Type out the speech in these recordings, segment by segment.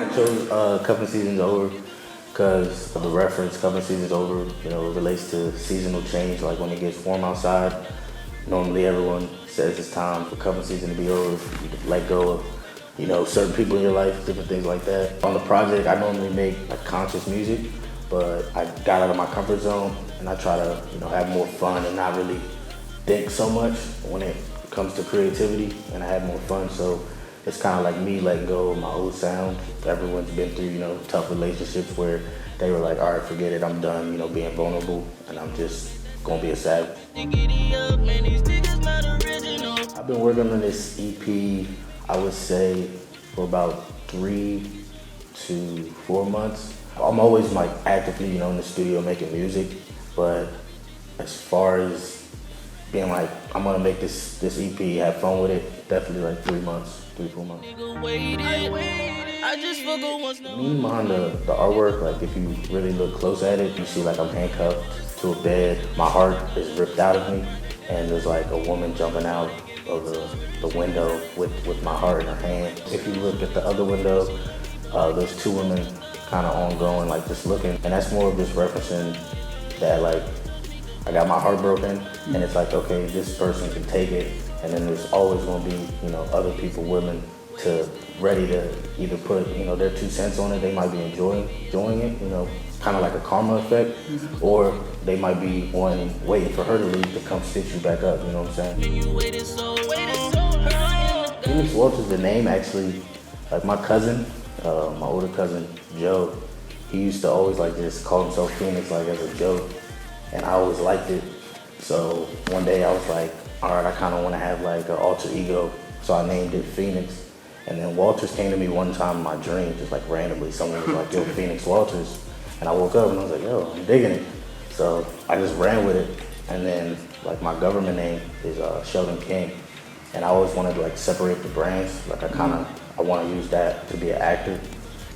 I chose Cuffin Season's Over because of the reference. Cuffin Season's Over, you know, it relates to seasonal change, like when it gets warm outside. Normally everyone says it's time for cuffin season to be over. You can let go of, you know, certain people in your life, different things like that. On the project, I normally make like conscious music, but I got out of my comfort zone and I try to, you know, have more fun and not really think so much when it comes to creativity, and I have more fun. So it's kind of like me letting go of my old sound. Everyone's been through, you know, tough relationships where they were like, all right, forget it, I'm done, you know, being vulnerable, and I'm just gonna be a savage. I've been working on this EP, I would say, for about 3 to 4 months. I'm always like actively, you know, in the studio making music, but as far as being like, I'm gonna make this EP, have fun with it, definitely like 3 months, 3-4 months. The meaning behind the artwork, like if you really look close at it, you see like I'm handcuffed to a bed. My heart is ripped out of me, and there's like a woman jumping out of the window with my heart in her hand. If you look at the other window, there's 2 women kind of ongoing, like just looking, and that's more of just referencing that like I got my heart broken, and it's like, okay, this person can take it, and then there's always gonna be, you know, other people willing to, ready to either put, you know, their 2 cents on it. They might be enjoying it, you know, kind of like a karma effect, or they might be waiting for her to leave to come stitch you back up, you know what I'm saying? Phoenix Walters, the name actually, like my cousin, my older cousin, Joe, he used to always like just call himself Phoenix like as a joke, and I always liked it. So one day I was like, all right, I kind of want to have like an alter ego, so I named it Phoenix. And then Walters came to me one time in my dream, just like randomly. Someone was like, yo, Phoenix Walters. And I woke up and I was like, yo, I'm digging it. So I just ran with it. And then like my government name is Sheldon King. And I always wanted to like separate the brands. Like I want to use that to be an actor.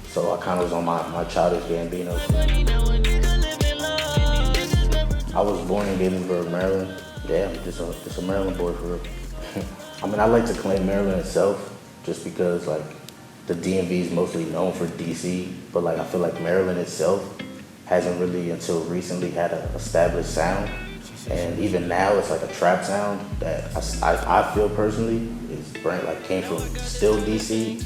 So I kind of was on my Childish Gambino. I was born in Gaithersburg, Maryland. Yeah, just a Maryland boy for real. I mean, I like to claim Maryland itself, just because like the DMV is mostly known for DC, but like I feel like Maryland itself hasn't really until recently had an established sound. And even now it's like a trap sound that I feel personally is like came from still DC.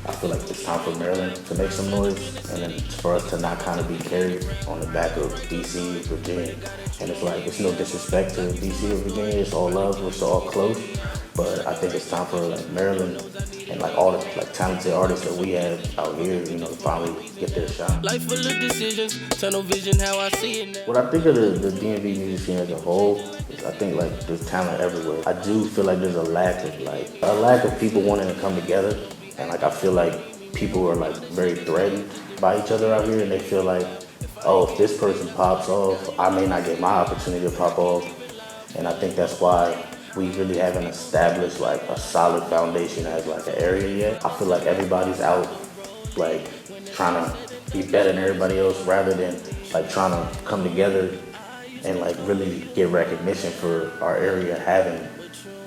I feel like it's time for Maryland to make some noise, and then for us to not kind of be carried on the back of DC, Virginia. And it's like, it's no disrespect to DC or Virginia, it's all love, we're still all close. But I think it's time for like Maryland and like all the like talented artists that we have out here, you know, to finally get their shine. Life full of decisions, tunnel vision, how I see it now. What I think of the DMV music scene as a whole is I think like there's talent everywhere. I do feel like there's a lack of people wanting to come together, and like I feel like people are like very threatened by each other out here, and they feel like, oh, if this person pops off, I may not get my opportunity to pop off. And I think that's why we really haven't established like a solid foundation as like an area yet. I feel like everybody's out like trying to be better than everybody else rather than like trying to come together and like really get recognition for our area having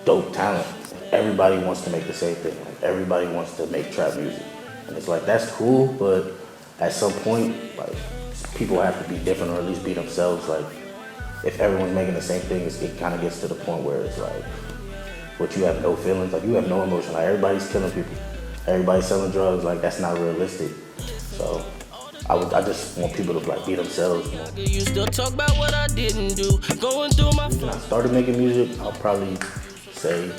dope talent. Everybody wants to make the same thing. Like everybody wants to make trap music. And it's like, that's cool, but at some point, like people have to be different, or at least be themselves. Like if everyone's making the same thing, it kind of gets to the point where it's like, what, you have no feelings, like you have no emotion, like everybody's killing people, everybody's selling drugs, like that's not realistic. So I just want people to like be themselves more. You still talk about what I didn't do, going through my. When I started making music, I'll probably say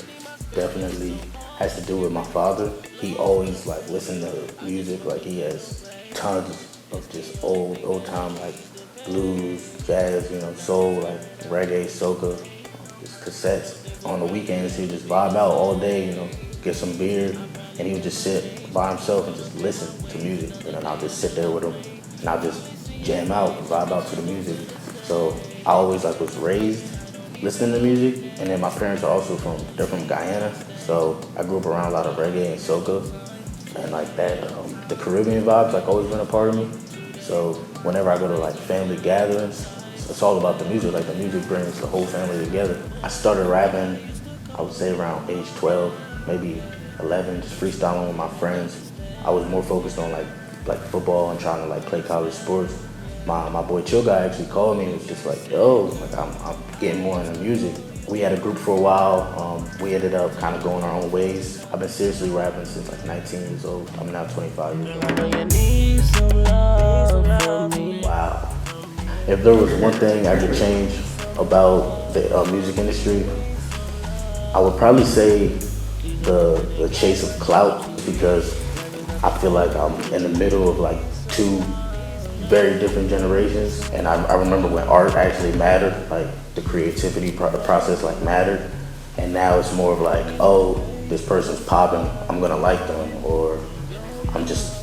definitely has to do with my father. He always like listened to music, like he has tons of just old time like blues, jazz, you know, soul, like reggae, soca, just cassettes. On the weekends, he'd just vibe out all day, you know, get some beer, and he would just sit by himself and just listen to music. And then I'll just sit there with him, and I'll just jam out, vibe out to the music. So I always like was raised listening to music, and then my parents are also they're from Guyana, so I grew up around a lot of reggae and soca, and like that, the Caribbean vibes like always been a part of me. So whenever I go to like family gatherings, it's all about the music. Like the music brings the whole family together. I started rapping, I would say around age 12, maybe 11, just freestyling with my friends. I was more focused on like like football and trying to like play college sports, my boy Chill Guy actually called me and was just like, yo, like I'm getting more into music. We had a group for a while. We ended up kind of going our own ways. I've been seriously rapping since like 19 years old. I'm now 25 years old. Wow. If there was one thing I could change about the music industry, I would probably say the chase of clout, because I feel like I'm in the middle of like two very different generations. And I remember when art actually mattered, like the creativity process like mattered. And now it's more of like, oh, this person's popping, I'm gonna like them, or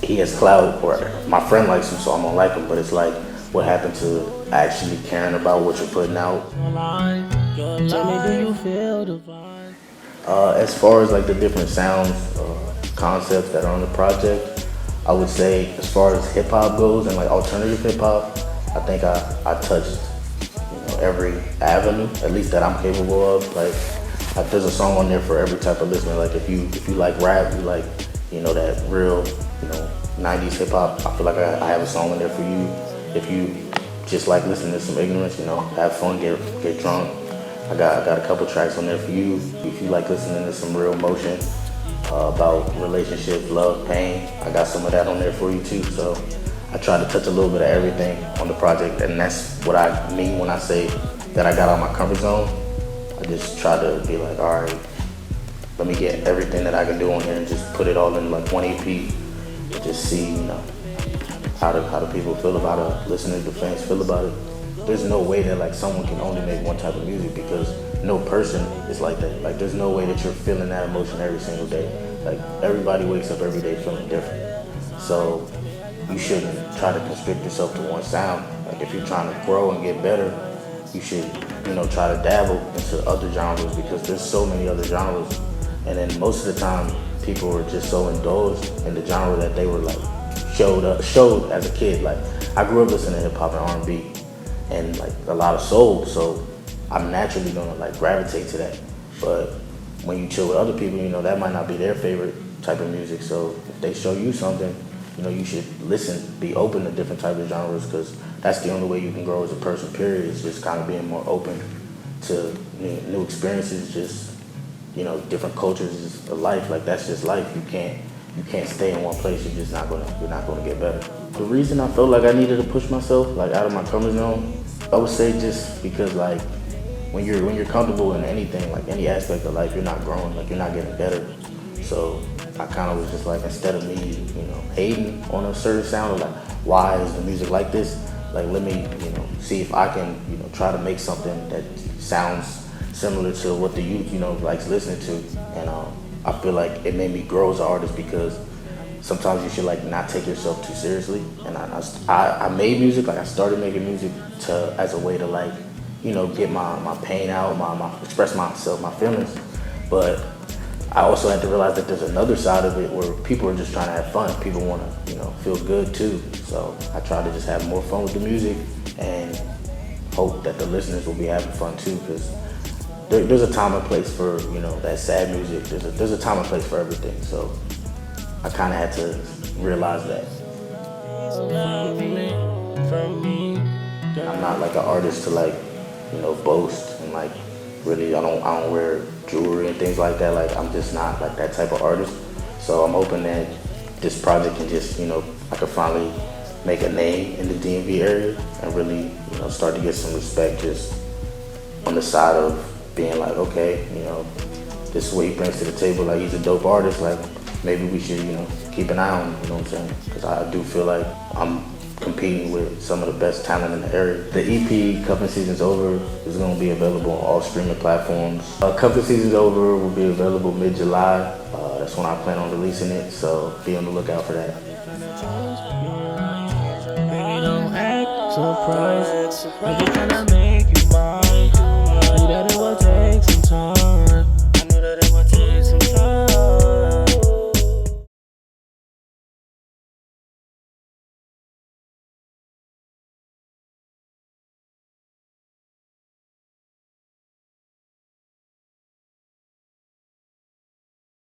he has clout, or my friend likes him, so I'm gonna like him. But it's like, what happened to actually caring about what you're putting out? As far as like the different sounds, concepts that are on the project, I would say as far as hip hop goes and like alternative hip hop, I think I touched every avenue, at least that I'm capable of. Like there's a song on there for every type of listener. Like if you like rap, you like that real 90s hip hop, I feel like I have a song in there for you. If you just like listening to some ignorance, have fun, get drunk, I got a couple tracks on there for you. If you like listening to some real emotion about relationships, love, pain, I got some of that on there for you too. So I try to touch a little bit of everything on the project, and that's what I mean when I say that I got out of my comfort zone. I just try to be like, all right, let me get everything that I can do on here and just put it all in like one EP and just see, how do people feel about it, listeners, the fans feel about it. There's no way that like someone can only make one type of music, because no person is like that. Like there's no way that you're feeling that emotion every single day. Like everybody wakes up every day feeling different. So you shouldn't try to constrict yourself to one sound. Like if you're trying to grow and get better, you should, try to dabble into other genres, because there's so many other genres. And then most of the time, people were just so indulged in the genre that they were like showed as a kid. Like I grew up listening to hip hop and R&B and like a lot of soul, so I'm naturally gonna like gravitate to that. But when you chill with other people, that might not be their favorite type of music. So if they show you something, you should listen, be open to different types of genres, because that's the only way you can grow as a person, period. Is just kind of being more open to new experiences, just different cultures of life. Like that's just life. You can't stay in one place. You're not gonna get better. The reason I felt like I needed to push myself like out of my comfort zone, I would say just because like when you're comfortable in anything, like any aspect of life, you're not growing, like you're not getting better. So I kind of was just like, instead of me, hating on a certain sound, or like, why is the music like this? Like, let me, see if I can, try to make something that sounds similar to what the youth, likes listening to. And I feel like it made me grow as an artist, because sometimes you should like not take yourself too seriously. And I made music, like I started making music as a way to like, get my pain out, express myself, my feelings. But I also had to realize that there's another side of it where people are just trying to have fun. People want to, feel good too. So I try to just have more fun with the music and hope that the listeners will be having fun too, because there's a time and place for, that sad music. There's a time and place for everything. So I kind of had to realize that. I'm not like an artist to like, boast and like really, I don't wear jewelry and things like that. Like I'm just not like that type of artist. So I'm hoping that this project can just, I could finally make a name in the DMV area and really, start to get some respect just on the side of being like, okay, this is what he brings to the table. Like he's a dope artist. Like maybe we should, keep an eye on him, you know what I'm saying? Because I do feel like I'm competing with some of the best talent in the area. The EP, Cuffin Season's Over, is going to be available on all streaming platforms. Cuffin Season's Over will be available mid-July. That's when I plan on releasing it, so be on the lookout for that. Baby, don't act surprised.